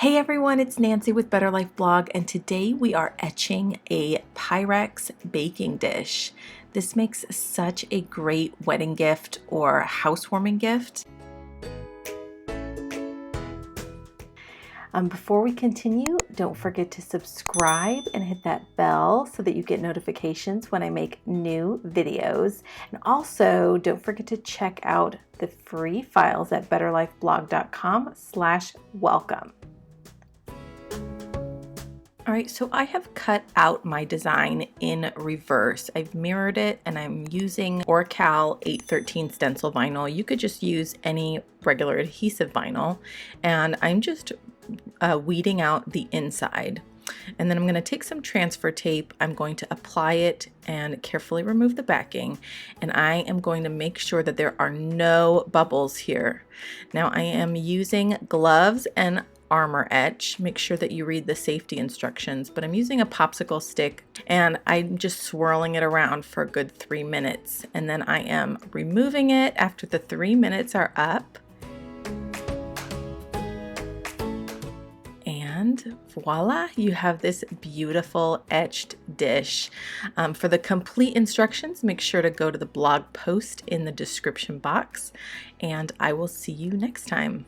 Hey everyone, it's Nancy with Better Life Blog, and today we are etching a Pyrex baking dish. This makes such a great wedding gift or housewarming gift. Before we continue, don't forget to subscribe and hit that bell so that you get notifications when I make new videos. And also, don't forget to check out the free files at betterlifeblog.com/welcome. All right, so I have cut out my design in reverse. I've mirrored it and I'm using Orcal 813 stencil vinyl. You could just use any regular adhesive vinyl, and I'm just weeding out the inside. And then I'm going to take some transfer tape, I'm going to apply it and carefully remove the backing, and I am going to make sure that there are no bubbles here. Now I am using gloves and armor etch. Make sure that you read the safety instructions, but I'm using a popsicle stick and I'm just swirling it around for a good 3 minutes, and then I am removing it after the 3 minutes are up. And voila, you have this beautiful etched dish. For the complete instructions, make sure to go to the blog post in the description box, and I will see you next time.